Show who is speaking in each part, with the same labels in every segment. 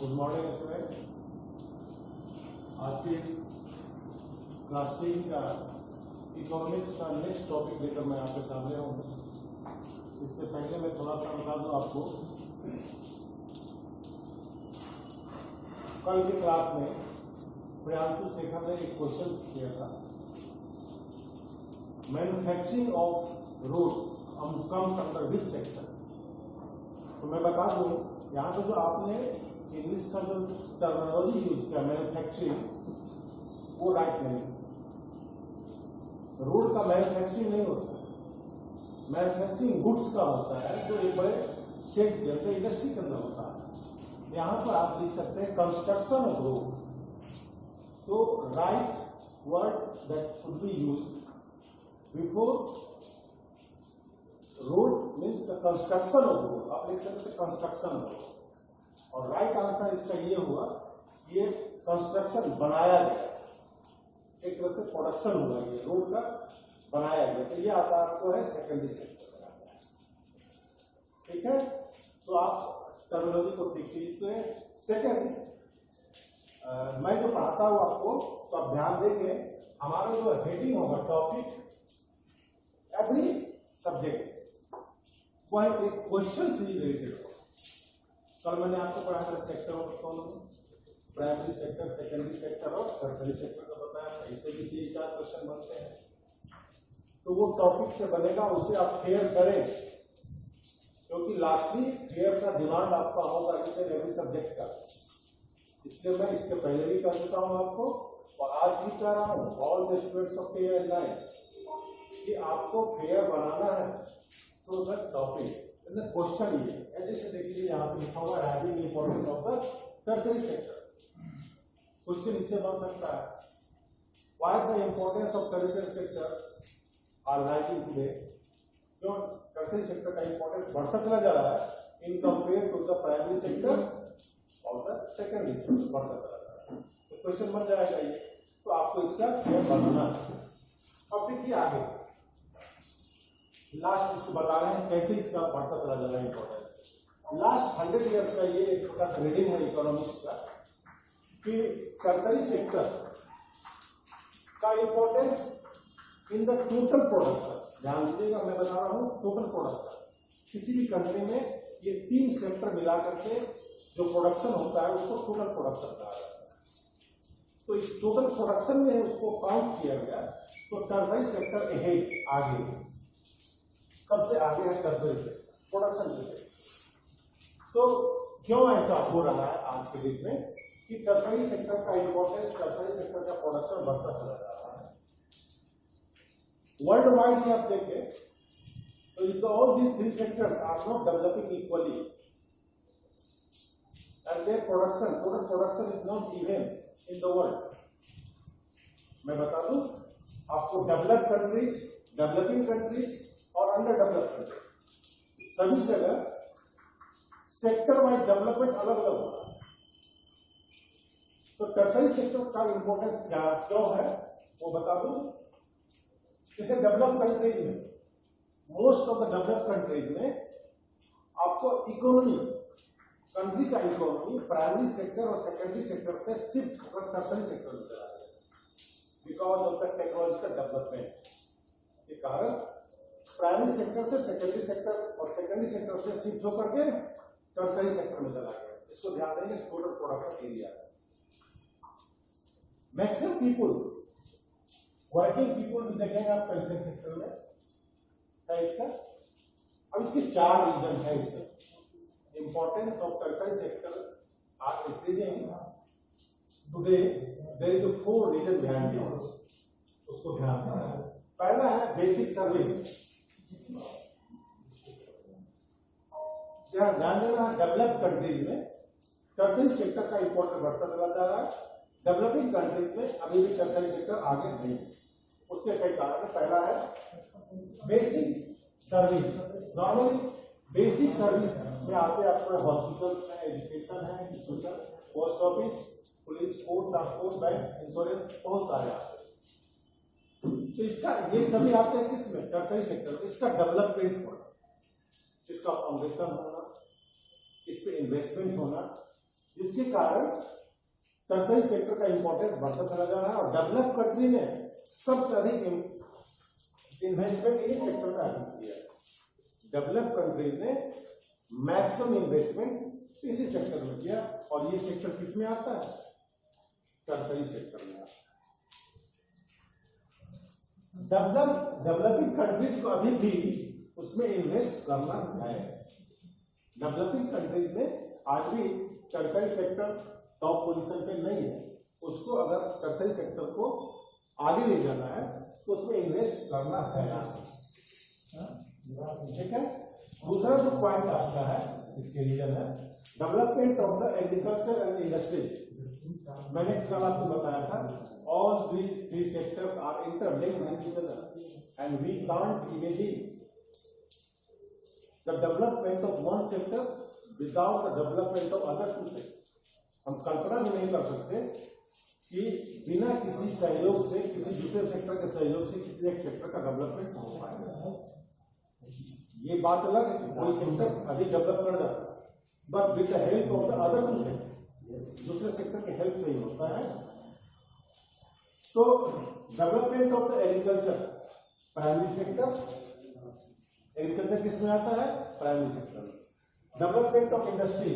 Speaker 1: Good morning student. आज की class 3 का इकोनॉमिक्स का नेक्स्ट टॉपिक लेकर मैं आपके सामने हूँ। इससे पहले मैं थोड़ा सा बता दूँ आपको, कल की क्लास में प्रियांशु शेखर ने एक क्वेश्चन किया था, manufacturing of road comes under which sector. तो मैं बता दूं, यहाँ पे जो आपने इंग्लिश का जो टर्मिनोलॉजी यूज किया मैन्युफैक्चरिंग, वो राइट नहीं। रोड का मैन्युफैक्चरिंग नहीं होता है, मैन्युफैक्चरिंग गुड्स का होता है जो एक बड़े शेड के अंदर, इंडस्ट्री के अंदर होता है। यहाँ पर आप लिख सकते हैं कंस्ट्रक्शन ऑफ रोड। तो right word that should be used before road means the construction of road. आप लिख सकते हैं कंस्ट्रक्शन ऑफ रोड, और राइट आंसर इसका ये हुआ, ये कंस्ट्रक्शन बनाया गया, एक तरह से प्रोडक्शन हुआ, ये रोड का बनाया गया। तो ये आता आपको है सेकेंडरी सेक्टर। ठीक है, तो आप टर्मिनोलॉजी को ठीक से लिखते हैं। सेकेंड, मैं जो पढ़ाता हूँ आपको, तो आप ध्यान देंगे, हमारा जो हेडिंग होगा टॉपिक एवरी सब्जेक्ट, वह एक क्वेश्चन से ही रिलेटेड होगा। कल मैंने आपको पढ़ाया था sector of economy, primary sector, secondary sector और टर्शरी सेक्टर का बताया था। इससे भी 3-4 क्वेश्चन बनते हैं। तो वो टॉपिक से बनेगा, उसे आप फेयर करें, क्योंकि लास्टली फेयर का डिमांड आपका होगा इस एवरी सब्जेक्ट का। इसलिए मैं इसके पहले भी कह चुका हूं आपको, और आज भी कह रहा हूं all the students of fair line, कि आपको फेयर बनाना है तो द टॉपिक क्वेश्चन ये है। जैसे देखिए यहाँ पे लिखा हुआ है having importance of the tertiary sector. Question इससे बन सकता है, why the importance of tertiary sector are rising today. क्यों टर्शरी सेक्टर का इंपॉर्टेंस बढ़ता चला जा रहा है in compare to the primary sector और द सेकेंडरी सेक्टर, बढ़ता चला जा रहा है। तो क्वेश्चन बन जाएगा ये, तो आपको इसका बनाना है। अब देखिए आगे लास्ट इसको बता रहे हैं कैसे इसका बढ़ता चला जा रहा है इंपॉर्टेंस। लास्ट 100 ईयर्स का ये एक छोटा सा रीडिंग है इकोनॉमिक्स का, कि टर्शरी सेक्टर का importance in the total production. ध्यान दीजिएगा, मैं बता रहा हूं टोटल प्रोडक्शन। किसी भी कंट्री में ये 3 सेक्टर मिला करके जो प्रोडक्शन होता है उसको टोटल प्रोडक्शन कहा जाता है। तो इस टोटल प्रोडक्शन में उसको काउंट किया गया, तो टर्शरी सेक्टर अहेड, आगे, सबसे आगे है टर्शरी सेक्टर प्रोडक्शन के। तो क्यों ऐसा हो रहा है आज के डेट में कि टर्शरी सेक्टर का इंपॉर्टेंस, टर्शरी सेक्टर का प्रोडक्शन बढ़ता चला जा रहा है वर्ल्ड वाइड। आप देखें तो all these 3 sectors are not developing equally, and their production, total production is not even in the world. मैं बता दूं आपको, डेवलप्ड कंट्रीज, डेवलपिंग कंट्रीज और अंडर डेवलप्ड कंट्रीज, सभी जगह सेक्टर वाइज डेवलपमेंट अलग अलग होगा। तो टर्शरी सेक्टर का इंपॉर्टेंस क्यों है वो बता दूं। जैसे डेवलप्ड कंट्रीज में, most of the developed countries में आपको इकोनॉमी, कंट्री का इकोनॉमी प्राइमरी सेक्टर और सेकेंडरी सेक्टर से शिफ्ट कर टर्शरी सेक्टर में चला गया, because of the technological development के कारण प्राइमरी सेक्टर से सेकेंडरी सेक्टर और सेकेंडरी सेक्टर से शिफ्ट होकर के टर्शरी सेक्टर में चला गया। इसको ध्यान देंगे, total production area. Maximum people, working people भी देखेंगे आप टर्शरी सेक्टर में है इसका। अब इसके 4 रीजन है इसके importance of tertiary sector are increasing today. There is 4 reason behind this, उसको ध्यान देना। पहला है बेसिक सर्विस। ध्यान देना, डेवलप्ड कंट्रीज में टर्शरी सेक्टर का इंपॉर्टेंस बढ़ता चला जा रहा है, डेवलपिंग कंट्रीज में अभी भी टर्शरी सेक्टर आगे नहीं। उसके कई कारण है। पहला है basic service. Normally basic service में आते आपको हॉस्पिटल्स है, एजुकेशन है, post office, police, court, transport, bank, insurance, बहुत सारे आते हैं। तो इसका ये सभी आते हैं किसमें, टर्शरी सेक्टर में। इसका डेवलपमेंट होना, इसका फाउंडेशन होना, इस पे इन्वेस्टमेंट होना, इसके कारण टर्सरी सेक्टर का इंपॉर्टेंस बढ़ता चला जा रहा है और डेवलप कंट्री ने सबसे अधिक इन्वेस्टमेंट इन्हीं सेक्टर में अधिक किया। डेवलप कंट्रीज ने मैक्सिमम इन्वेस्टमेंट इसी सेक्टर में किया और ये सेक्टर किस में आता है? टर्सरी सेक्टर में आता है। डेवलपिंग कंट्रीज को अभी भी उसमें इन्वेस्ट करना है। डेवलपिंग कंट्रीज में आज भी टर्सरी सेक्टर टॉप पोजीशन पे नहीं है, उसको अगर टर्सरी सेक्टर को आगे ले जाना है तो उसमें इन्वेस्ट करना है। ठीक है। दूसरा जो पॉइंट आता है इसके रीजन है development of the agriculture and industry. मैंने कल आपको बताया था all these three sectors are interlinked with each other and we can't imagine the development of one sector without the development of other two sectors। हम कल्पना भी नहीं कर सकते कि बिना किसी सहयोग से, किसी दूसरे सेक्टर के सहयोग से किसी एक सेक्टर का डेवलपमेंट हो पाएगा। ये बात अलग है कि कोई सेक्टर अधिक डेवलप कर जाता है, but with the help of the other two sector, दूसरे सेक्टर की हेल्प से ही होता है। तो development of the agriculture primary sector, agriculture किसमें आता है? प्राइमरी सेक्टर में। Development of industry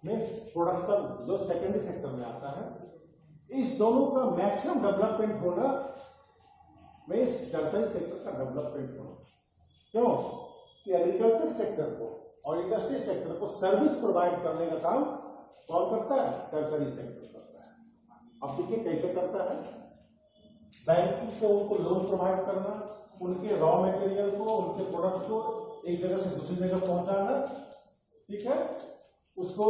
Speaker 1: means production जो सेकेंडरी सेक्टर में आता है। इस दोनों का मैक्सिमम डेवलपमेंट होना मीन्स टर्सरी सेक्टर का डेवलपमेंट होना। क्यों कि एग्रीकल्चर सेक्टर को और इंडस्ट्री सेक्टर को सर्विस प्रोवाइड करने का काम कौन करता है? टर्सरी सेक्टर करता है। अब देखिए कैसे करता है। बैंक से उनको लोन प्रोवाइड करना, उनके रॉ मटेरियल को, उनके प्रोडक्ट को एक जगह से दूसरी जगह पहुंचाना, ठीक है, उसको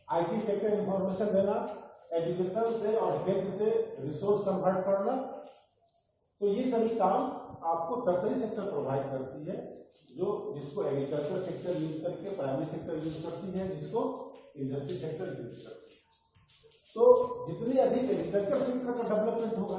Speaker 1: आईटी सेक्टर इंफॉर्मेशन देना, एजुकेशन से और हेल्थ से रिसोर्स कन्वर्ट करना, तो ये सभी काम आपको टर्सरी सेक्टर प्रोवाइड करती है, जो जिसको एग्रीकल्चर सेक्टर यूज करके प्राइमरी सेक्टर यूज करती है, जिसको इंडस्ट्री सेक्टर यूज करती है। तो जितनी अधिक एग्रीकल्चर सेक्टर का डेवलपमेंट होगा,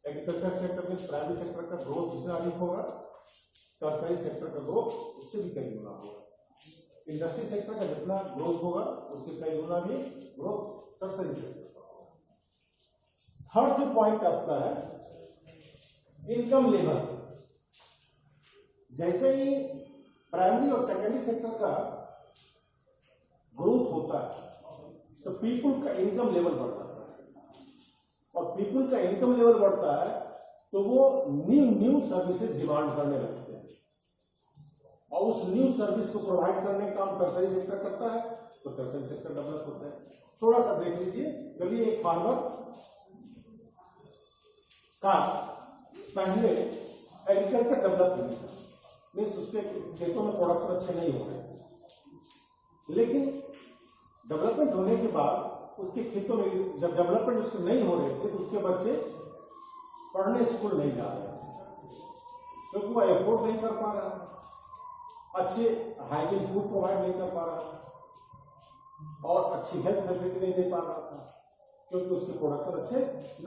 Speaker 1: एग्रीकल्चर सेक्टर में प्राइमरी सेक्टर का ग्रोथ जितना अधिक होगा, टर्सरी सेक्टर का ग्रोथ उससे भी कई गुना होगा। इंडस्ट्री सेक्टर का जितना ग्रोथ होगा उससे कई गुना भी ग्रोथ टर्सरी सेक्टर का होगा। थर्ड जो पॉइंट आपका है इनकम लेवल। जैसे ही प्राइमरी और सेकेंडरी सेक्टर का ग्रोथ होता है तो पीपुल का इनकम लेवल बढ़ता है, और पीपुल का इनकम लेवल बढ़ता है तो वो न्यू सर्विसेज डिमांड करने लगते हैं, और उस न्यू सर्विस को प्रोवाइड करने का काम टर्सरी सेक्टर करता है, तो टर्सरी सेक्टर डेवलप होता है। थोड़ा सा देख लीजिए, चलिए एक फार्मर का पहले एग्रीकल्चर डेवलप मीन्स उसके खेतों में प्रोडक्शन अच्छे नहीं हो रहे, लेकिन डेवलपमेंट होने के बाद उसके खेतों में जब डेवलपमेंट उसके नहीं हो रहे थे तो उसके बच्चे पढ़ने स्कूल नहीं जा रहे क्योंकि वो एफोर्ड नहीं कर पा रहा, अच्छे हाइजीन फूड प्रोवाइड नहीं कर पा रहा और अच्छी हेल्थ फैसिलिटी नहीं दे पा रहा था क्योंकि उसके प्रोडक्शन अच्छे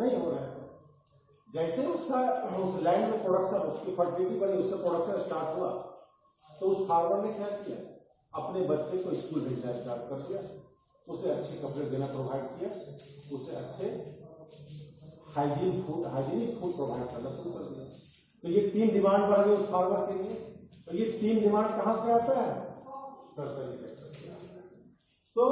Speaker 1: नहीं हो रहे थे। जैसे उसका उस लैंड में प्रोडक्शन, उसकी फर्टिलिटी बढ़ी, उससे प्रोडक्शन स्टार्ट हुआ, तो उस फार्मर ने क्या किया, अपने बच्चे को स्कूल भेजना स्टार्ट कर दिया, उसे अच्छे कपड़े देना प्रोवाइड किया, उसे अच्छे हाइजीनिक फूड प्रोवाइड करना शुरू कर दिया। तो ये 3 डिमांड बढ़ गई उस फार्मर के लिए। तो ये 3 डिमांड कहां से आता है? टर्सरी सेक्टर से। तो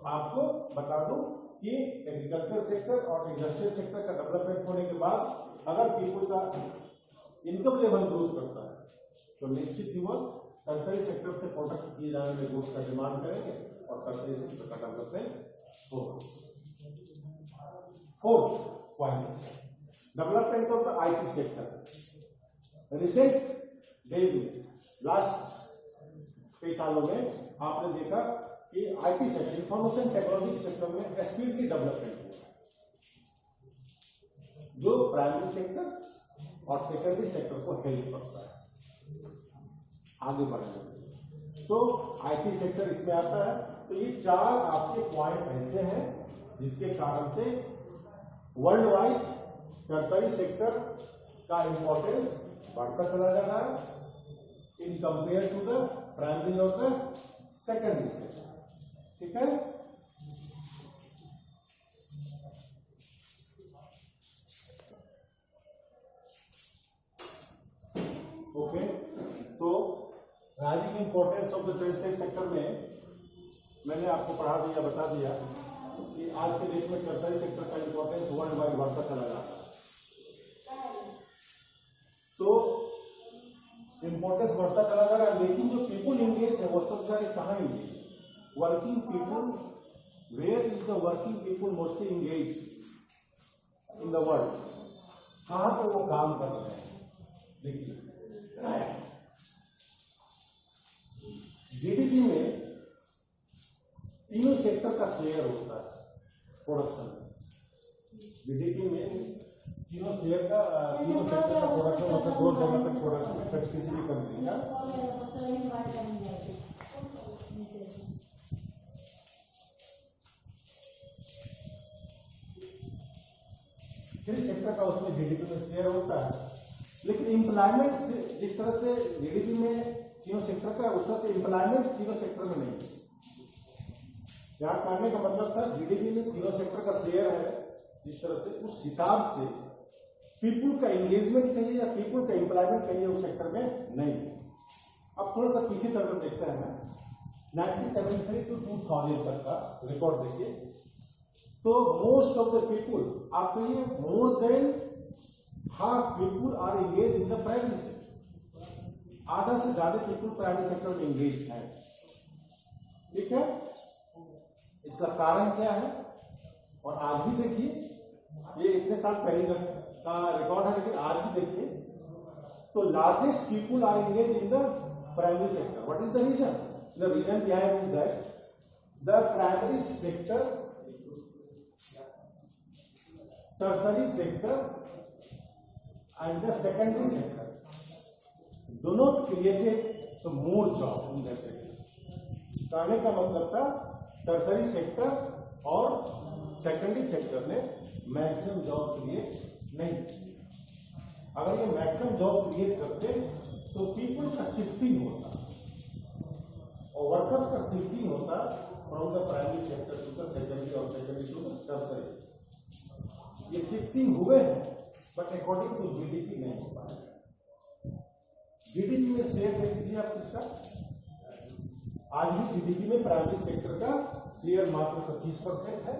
Speaker 1: आपको बता दूं कि एग्रीकल्चर सेक्टर और इंडस्ट्रियल सेक्टर का डेवलपमेंट होने के बाद अगर पीपुल का इनकम लेवल ग्रोथ करता है तो निश्चित ही वो टर्सरी सेक्टर से प्रोडक्ट किए जाने में गुड्स का डिमांड करेंगे और टर्सरी सेक्टर का डेवलपमेंट होगा। Fourth point, development of the IT sector. Recent days में, लास्ट कई सालों में आपने देखा कि IT sector, information technology sector में स्पीडली डेवलपमेंट हुआ, जो प्राइमरी सेक्टर और सेकेंडरी सेक्टर को हेल्प करता है आगे बढ़ने में। तो आईटी सेक्टर इसमें आता है। तो ये 4 आपके पॉइंट ऐसे हैं जिसके कारण से वर्ल्ड वाइड टर्सरी सेक्टर का इंपॉर्टेंस बढ़ता चला जा रहा है in compare to the primary और द सेकेंडरी सेक्टर। ठीक है। ओके, तो rising importance of the tertiary sector में मैंने आपको पढ़ा दिया, बता दिया कि आज के देश में टर्शियरी सेक्टर का इंपॉर्टेंस वर्ल्ड वाइड बढ़ता चला जाता है। तो इंपॉर्टेंस बढ़ता चला जा रहा है, लेकिन जो पीपुल इंगेज है वो सबसे ज्यादा कहाँ engage? Working people. Where is the working people mostly engage in the world? कहाँ पर वो काम कर रहे हैं? देखिए, जीडीपी में तीनों सेक्टर का शेयर होता है प्रोडक्शन में। जीडीपी में तीनों सेक्टर का प्रोडक्शन मतलब ग्रोथ डेवलपमेंट प्रोडक्शन किसी भी कंट्री का। तीन सेक्टर का उसमें जीडीपी में शेयर होता है, लेकिन एम्प्लॉयमेंट जिस तरह से जीडीपी में तीनों सेक्टर का, उस तरह से एम्प्लॉयमेंट तीनों सेक्टर में नहीं। यहाँ कहने का मतलब था जीडीपी में तीनों सेक्टर का शेयर है जिस तरह से, उस हिसाब से पीपुल का एंगेजमेंट कहिए या पीपुल का एम्प्लॉयमेंट कहिए उस सेक्टर में नहीं। अब थोड़ा सा पीछे चलकर देखते हैं, 1973 to 2000 तक का रिकॉर्ड देखिए। तो मोस्ट ऑफ द पीपुल, आप कहिए more than half people are engage in the private sector. आधा से ज्यादा पीपुल प्राइवेट सेक्टर में एंगेज है। ठीक है, इसका कारण क्या है? और आज भी देखिए, ये इतने साल पहले का रिकॉर्ड है, लेकिन आज भी देखिए तो largest people are engage in the primary sector. What is the reason? The reason behind is that the primary sector, tertiary sector and the secondary sector do not created the more job in that sector। कहने का मतलब था tertiary sector और secondary sector ने maximum job create नहीं। अगर ये maximum job create करते तो पीपल का शिफ्टिंग होता और वर्कर्स का शिफ्टिंग होता from the primary sector to the secondary और सेकेंडरी टू द टर्शरी। ये शिफ्टिंग हुए हैं, बट अकॉर्डिंग टू जीडीपी नहीं हो पाया। जीडीपी में शेयर देख लीजिए आप किसका। आज भी जीडीपी में प्राइमरी सेक्टर का शेयर मात्र 25% है।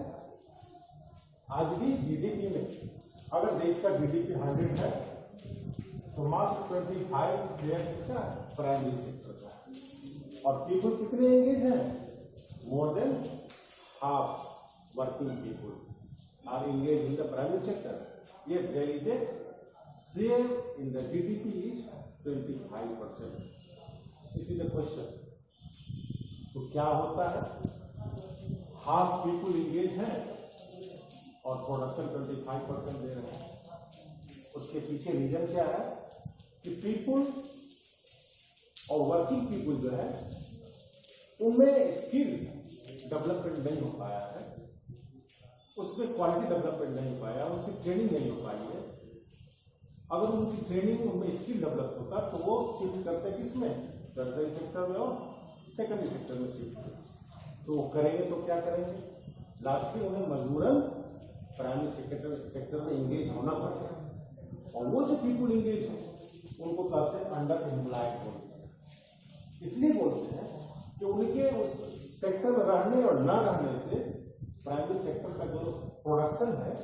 Speaker 1: आज भी जीडीपी में अगर देश का जीडीपी 100 है तो मात्र 25 शेयर किसका? प्राइमरी सेक्टर का। और पीपुल कितने एंगेज हैं? More than half working people are engage in the primary sector. ये there is a share in the GDP is 25%। It is the question. तो क्या होता है? हाफ पीपुल इंगेज हैं और प्रोडक्शन 25% दे रहे हैं। उसके पीछे रीजन क्या है कि पीपुल और वर्किंग पीपुल जो है उनमें स्किल डेवलपमेंट नहीं हो पाया है, उसमें क्वालिटी डेवलपमेंट नहीं हो पाया, उनकी ट्रेनिंग नहीं हो पाई है। अगर उनकी ट्रेनिंग उनमें स्किल डेवलप होता तो वो शिफ्ट करते किसमें? टर्शरी सेक्टर में और सेकेंडरी सेक्टर में शिफ्ट। तो वो करेंगे तो क्या करेंगे? लास्ट में उन्हें मजबूरन प्राइमरी सेक्टर में इंगेज होना पड़ेगा। और वो जो पीपुल इंगेज है उनको कहते हैं अंडर एम्प्लॉयड बोलते हैं। इसलिए बोलते हैं कि उनके उस सेक्टर में रहने और न रहने से प्राइमरी सेक्टर का जो प्रोडक्शन है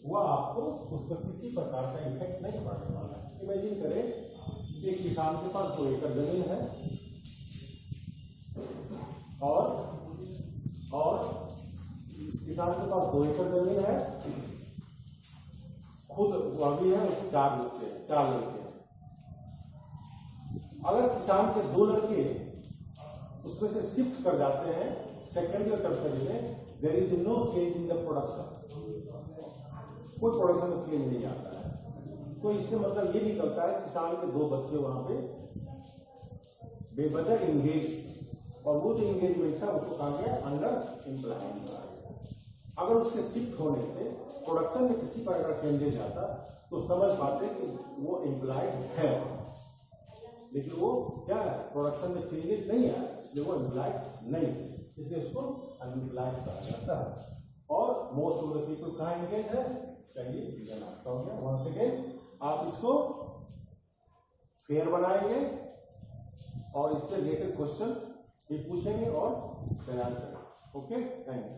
Speaker 1: वह आपको उस पर किसी प्रकार का इफेक्ट नहीं पड़ने वाला है। इमेजिन करें एक किसान के पास 2 एकड़ जमीन है और किसान के पास 2 एकड़ जमीन है, खुद वह भी है, उसके 4 लड़के हैं। अगर किसान के 2 लड़के उसमें से शिफ्ट कर जाते हैं सेकेंडरी और टर्शरी में, there is no change in the production. कोई प्रोडक्शन में चेंज नहीं आता है। तो इससे मतलब ये निकलता है किसान के 2 बच्चे वहां पे बेवजह इंगेज, और वो जो इंगेजमेंट था उसको कहा गया अंडर एम्प्लॉयमेंट। अगर उसके शिफ्ट होने से प्रोडक्शन में किसी प्रकार का चेंजेज आता तो समझ पाते कि वो एम्प्लॉयड है। लेकिन वो क्या है, प्रोडक्शन में चेंजेस नहीं आया, इसलिए वो एम्प्लॉयड नहीं है, इसलिए उसको अनएम्प्लॉयड कहा जाता है। और मोस्ट ऑफ द पीपल कहाँ एंगेज है, इसका ये रीजन आपका हो गया। वंस अगेन आप इसको फेयर बनाएंगे और इससे रिलेटेड क्वेश्चन ये पूछेंगे और तैयार करेंगे। Okay, thank you.